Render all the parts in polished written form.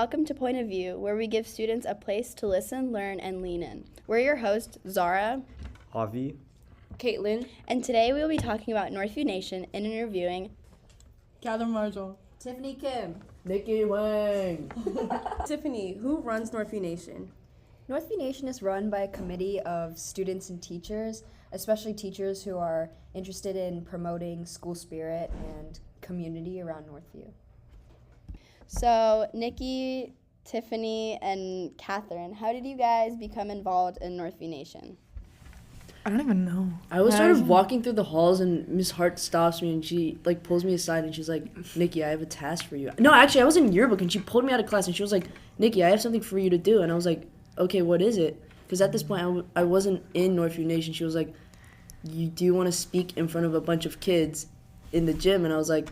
welcome to Point of View, where we give students a place to listen, learn, and lean in. We're your hosts, Zara, Avi, Caitlyn, and today we will be talking about Northview Nation and interviewing Katherine Marshall, Tiffany Kim, Nikki Hwang. Tiffany. Who runs Northview Nation? Northview Nation is run by a committee of students and teachers, especially teachers who are interested in promoting school spirit and community around Northview. So, Nikki, Tiffany, and Katherine, how did you guys become involved in Northview Nation? I don't even know. I was sort of walking through the halls and Miss Hart stops me and she pulls me aside and she's like, Nikki, I have a task for you. No, actually I was in yearbook and she pulled me out of class and she was like, Nikki, I have something for you to do. And I was like, okay, what is it? Because at this point I wasn't in Northview Nation. She was like, do you want to speak in front of a bunch of kids in the gym? And I was like,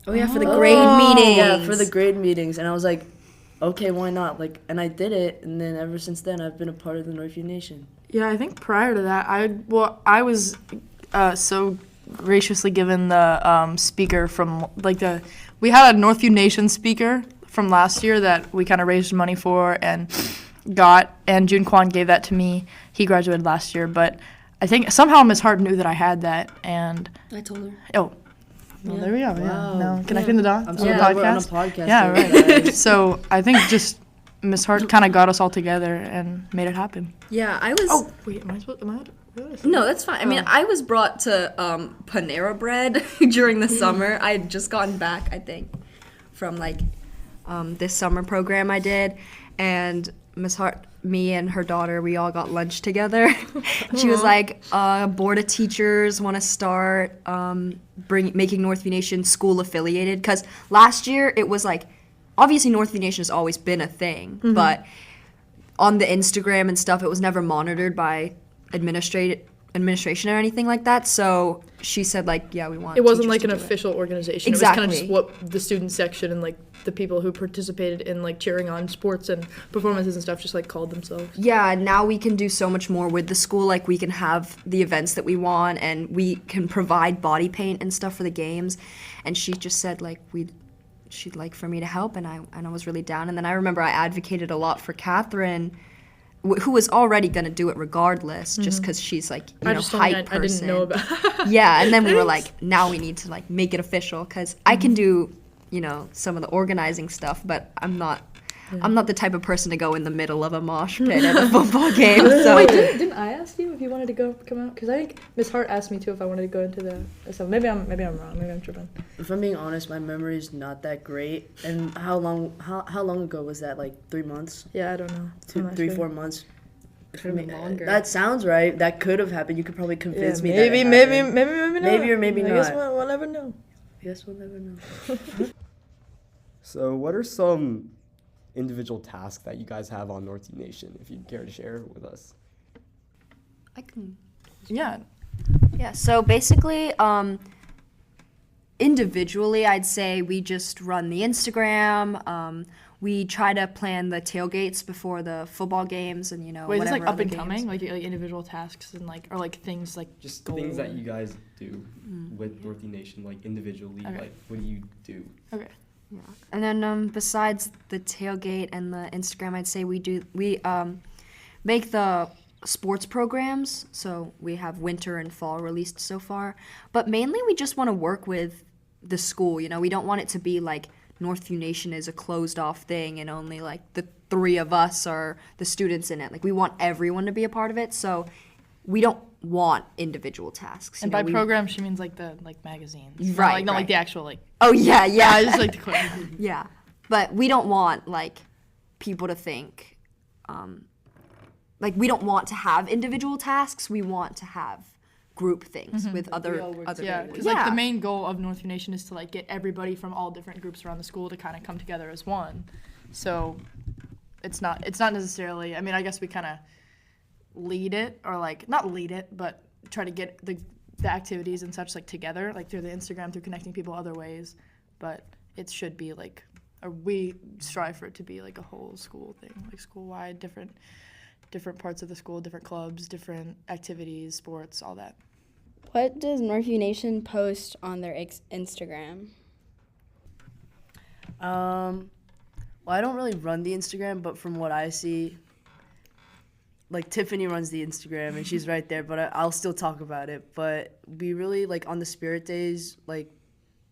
Oh yeah, for the grade meetings. Yeah, for the grade meetings. And I was like, okay, why not? And I did it, and then ever since then, I've been a part of the Northview Nation. Yeah, I think prior to that, I was so graciously given the speaker from, we had a Northview Nation speaker from last year that we kind of raised money for and June Kwan gave that to me. He graduated last year, but I think somehow Ms. Hart knew that I had that, and I told her. Oh. Well, there we go. Wow. Yeah. No, connecting the dots on the We're on a podcast. podcast. Yeah, right. So I think just Miss Hart kind of got us all together and made it happen. Yeah, I was. Oh wait, am I supposed? No, that's fine. I mean, I was brought to Panera Bread during the summer. I had just gotten back, I think, from this summer program I did, and Miss Hart, me and her daughter, we all got lunch together. She was like, board of teachers want to start making Northview Nation school affiliated, because last year it was obviously Northview Nation has always been a thing, but on the Instagram and stuff, it was never monitored by administration or anything like that. So she said, yeah, we want. It wasn't teachers an to do official organization. Exactly. It was kind of just what the student section and the people who participated in cheering on sports and performances and stuff just called themselves. Yeah, now we can do so much more with the school. We can have the events that we want, and we can provide body paint and stuff for the games. And she just said she'd like for me to help, and I was really down. And then I remember I advocated a lot for Katherine, who was already going to do it regardless, just because she's hype person. I didn't know about. Yeah, and then we were now we need to make it official, because I can do some of the organizing stuff, but I'm not the type of person to go in the middle of a mosh pit at a football game. So Wait, didn't I ask you if you wanted to come out? Because I think Miss Hart asked me too if I wanted to go into the. So maybe I'm wrong. Maybe I'm tripping. If I'm being honest, my memory is not that great. And how long ago was that? 3 months? Yeah, I don't know. 3, 4 months. could have been longer. That sounds right. That could have happened. You could probably convince me. Maybe, that maybe happened. not. Maybe or maybe I not. guess we'll never know. Guess we'll never know. So what are some individual tasks that you guys have on Northview Nation, if you'd care to share with us? I can. Yeah. Yeah. So basically, individually, I'd say we just run the Instagram. We try to plan the tailgates before the football games, and Wait, is this whatever up other and games. coming, like individual tasks and or things Just goal things that or- you guys do with Northview Nation, individually. Okay. What do you do? Okay. Yeah. And then besides the tailgate and the Instagram, I'd say we make the sports programs. So we have winter and fall released so far. But mainly we just want to work with the school. We don't want it to be Northview Nation is a closed off thing and only the 3 of us are the students in it. We want everyone to be a part of it. So we don't want individual tasks. And by program, she means the magazines, Right, not right. the actual Oh yeah, yeah. I just like to clarify. Yeah, but we don't want people to think we don't want to have individual tasks. We want to have group things with other Yeah, people. because the main goal of Northview Nation is to get everybody from all different groups around the school to kind of come together as one. So it's not necessarily. I mean, I guess we kind of lead it, or not lead it, but try to get the activities and such together, through the Instagram, through connecting people other ways. But it should be or we strive for it to be a whole school thing, school-wide, different parts of the school, different clubs, different activities, sports, all that. What does Northview Nation post on their Instagram? Well, I don't really run the Instagram, but from what I see, like Tiffany runs the Instagram and she's right there, but I'll still talk about it. But we really, like, on the spirit days, like,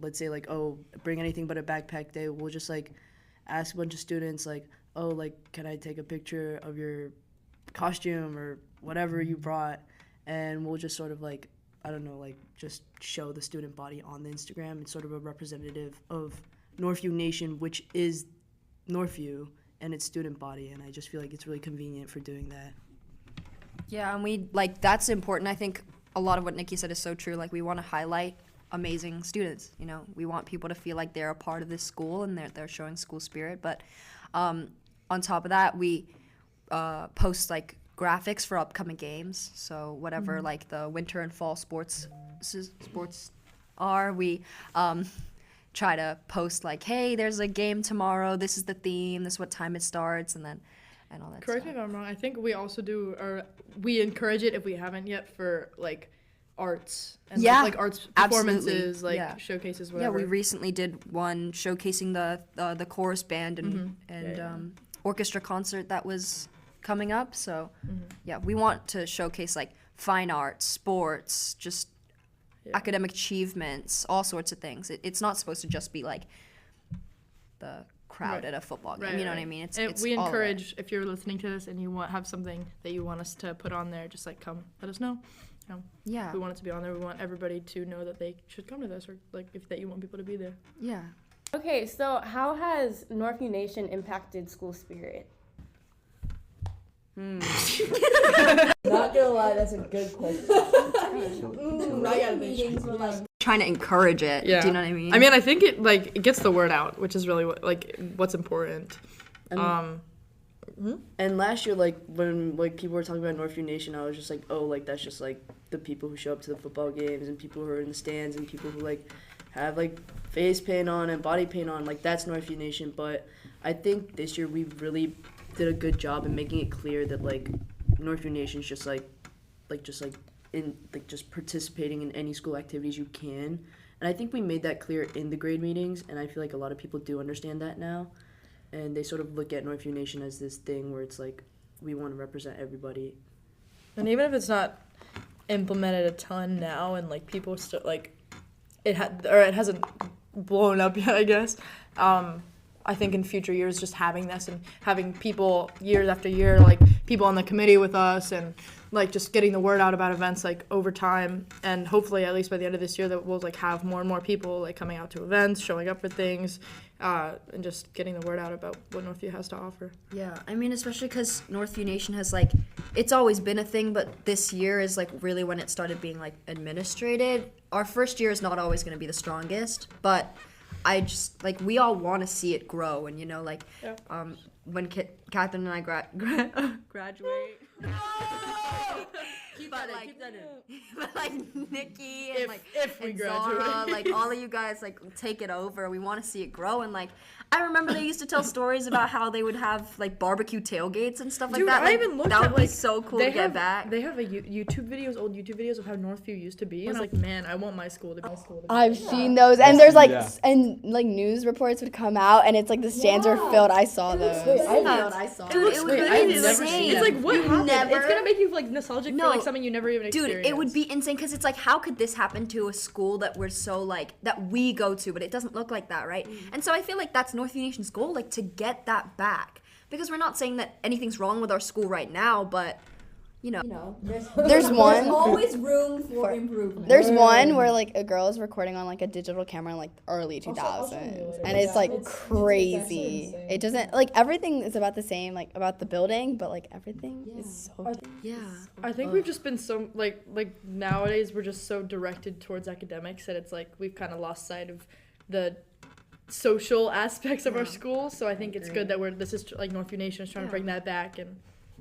let's say, like, oh, bring anything but a backpack day, we'll just, like, ask a bunch of students, like, oh, like, can I take a picture of your costume or whatever you brought? And we'll just sort of, like, I don't know, like, just show the student body on the Instagram. It's sort of a representative of Northview Nation, which is Northview and its student body, and I just feel like it's really convenient for doing that. Yeah, and we, like, that's important. I think a lot of what Nikki said is so true. Like, we want to highlight amazing students, you know. We want people to feel like they're a part of this school and they're showing school spirit. But on top of that, we post, like, graphics for upcoming games. So whatever, like, the winter and fall sports are, we try to post, like, hey, there's a game tomorrow, this is the theme, this is what time it starts, and all that Correct me stuff. if I'm wrong. I think we also do, or we encourage it if we haven't yet, for like arts and Yeah, like arts absolutely. performances, like Yeah. showcases, Yeah, whatever. we recently did one showcasing the chorus band and orchestra concert that was coming up. So yeah, we want to showcase like fine arts, sports, just academic achievements, all sorts of things. It's not supposed to just be like the crowd at a football game. You know what I mean? It's we all of it. encourage, if you're listening to this and you have something that you want us to put on there, just like come let us know. You know, Yeah. we want it to be on there. We want everybody to know that they should come to this, or like that you want people to be there. Yeah. Okay, so how has Northview Nation impacted school spirit? Not gonna lie, that's a good question. Meetings were like Trying to encourage it. Yeah. Do you know what I mean? I mean, I think it gets the word out, which is really what's important. And last year, like, when, like, people were talking about Northview Nation, I was just like, oh, like, that's just, like, the people who show up to the football games and people who are in the stands and people who, like, have, like, face paint on and body paint on. Like, that's Northview Nation. But I think this year we really did a good job in making it clear that, like, Northview Nation's just participating in any school activities you can. And I think we made that clear in the grade meetings, and I feel like a lot of people do understand that now. And they sort of look at Northview Nation as this thing where it's like, we want to represent everybody. And even if it's not implemented a ton now, and like people still like it hasn't blown up yet, I guess. I think in future years, just having this and having people years after year, like people on the committee with us, and like just getting the word out about events like over time, and hopefully at least by the end of this year that we'll like have more and more people like coming out to events, showing up for things, and just getting the word out about what Northview has to offer. Yeah, I mean, especially because Northview Nation has, like, it's always been a thing, but this year is, like, really when it started being, like, administrated. Our first year is not always going to be the strongest, but I just, like, we all want to see it grow, and, you know, like, when Katherine and I graduate. But like Nikki and if we and graduate. Zara, like all of you guys, like take it over. We want to see it grow, and like I remember they used to tell stories about how they would have like barbecue tailgates and stuff like Dude, that. I Like, even looked that at would be like so cool to get back. They have old YouTube videos of how Northview used to be. And I was like, man, I want my school to be. I've seen those, and there's like Yeah. and like news reports would come out, and it's like the stands are filled. I saw those. Dude, it would be insane. It's like what happened? never- It's gonna make you like nostalgic No. for like something you never even Dude, experienced. it would be insane because it's like, how could this happen to a school that we're so like that we go to, but it doesn't look like that, right? And so I feel like that's Northview Nation's goal, like to get that back. Because we're not saying that anything's wrong with our school right now, but you know. There's one. always room for improvement. There's one where like a girl is recording on like a digital camera in like early 2000s, and it's like crazy. It doesn't like everything is about the same, like about the building, but like everything is so. Yeah. I think we've just been so like nowadays we're just so directed towards academics that it's like we've kind of lost sight of the social aspects of our school. So I think it's good that this is like Northview Nation is trying to bring that back and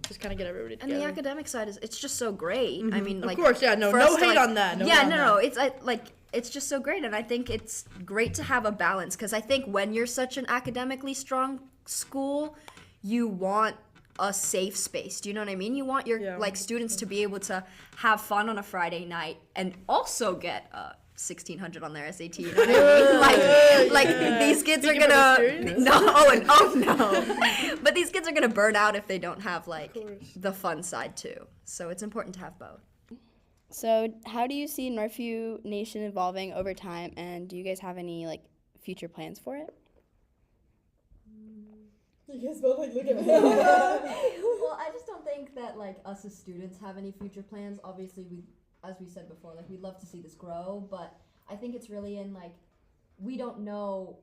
just kind of get everybody And together. the academic side it's just so great. I mean, like Of course, yeah, no for us to, hate like- on that. No. It's like it's just so great, and I think it's great to have a balance because I think when you're such an academically strong school, you want a safe space. Do you know what I mean? You want your like students to be able to have fun on a Friday night and also get 1,600 on their SAT. You know what I mean? Like these kids are gonna no. But these kids are gonna burn out if they don't have like the fun side too. So it's important to have both. So how do you see Northview Nation evolving over time, and do you guys have any like future plans for it? You guys both like look at me. Well, I just don't think that like us as students have any future plans. Obviously, as we said before, like we'd love to see this grow, but I think it's really in like we don't know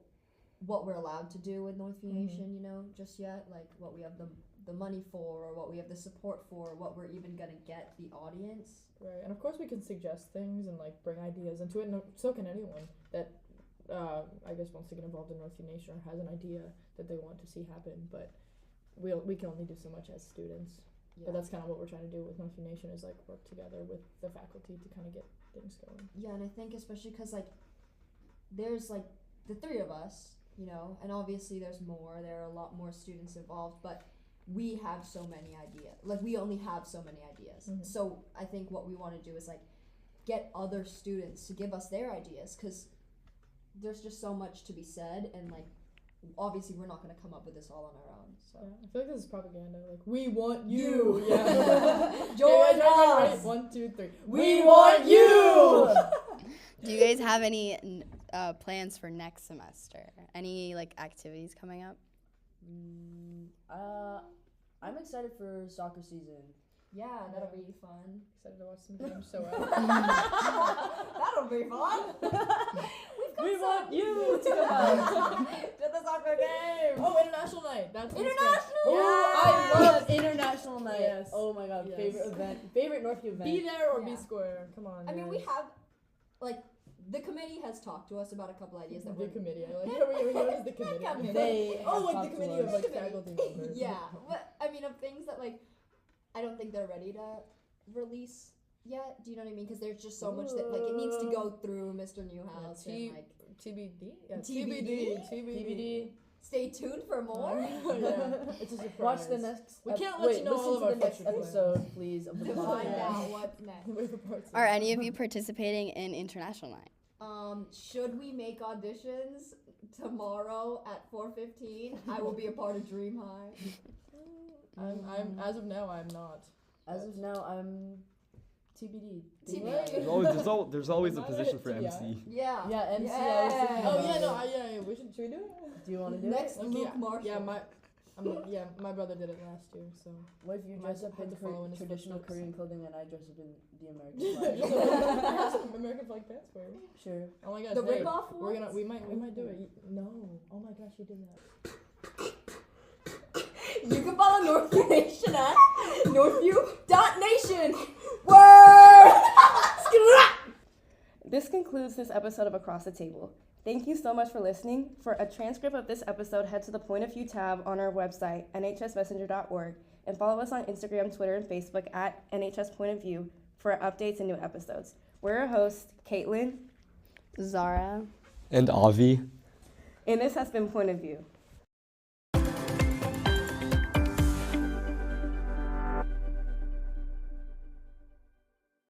what we're allowed to do with Northview Nation, you know, just yet. Like what we have the money for, or what we have the support for, what we're even gonna get the audience. Right, and of course we can suggest things and like bring ideas into it, and so can anyone that I guess wants to get involved in Northview Nation or has an idea that they want to see happen. But we can only do so much as students. Yeah. But that's kind of what we're trying to do with Northview Nation, is like work together with the faculty to kind of get things going. Yeah, and I think especially because like there's like the three of us, you know, and obviously there's more. There are a lot more students involved, but we have so many ideas. Like we only have so many ideas. So I think what we want to do is like get other students to give us their ideas, because there's just so much to be said, and like obviously we're not going to come up with this all on our own. So yeah, I feel like this is propaganda. Like, we want you. Yeah. Join us. Right. 1, 2, 3. We want you. Do you guys have any plans for next semester? Any like activities coming up? I'm excited for soccer season. Yeah, that'll be fun. Excited to watch some games. So that'll be fun. We want you to come out to the soccer game. Oh, international night. That's international. Oh, I love international night. Yes. Oh my god, Yes. Favorite event, favorite Northview event. Be there or be square. Come on. I mean, we have like the committee has talked to us about a couple ideas that the we're committee. I like we noticed the committee. They like the committee of like faculty members. Yeah, but I mean, of things that like I don't think they're ready to release yet. Do you know what I mean? Because there's just so much that like it needs to go through Mr. Newhouse and like TBD. Yeah, TBD. Stay tuned for more. Yeah, it's a surprise. Watch the next. We can't let you know all of our next future episode, please, of the To find podcast. out what's next. Are any of you participating in International Night? Should we make auditions tomorrow at 4:15? I will be a part of Dream High. I'm as of now I'm not. As of now, I'm TBD. There's always a position for MC. Yeah. Yeah, MC. Yeah. I was thinking Oh about yeah, it. no, should we do it? Do you want to do Next, it? Luke Marshall. Yeah, my brother did it last year, so. What if you dress up in traditional Korean clothing and I dress up in the American flag? I have some American flag pants for you. Sure. Oh my gosh. The rip-off ones? We might do it. No. Oh my gosh, you did that. You can follow Northview Nation at northview.nation. Word! This concludes this episode of Across the Table. Thank you so much for listening. For a transcript of this episode, head to the Point of View tab on our website, nhsmessenger.org, and follow us on Instagram, Twitter, and Facebook at NHS Point of View for updates and new episodes. We're your hosts, Caitlyn, Zara, And Avi. and this has been Point of View.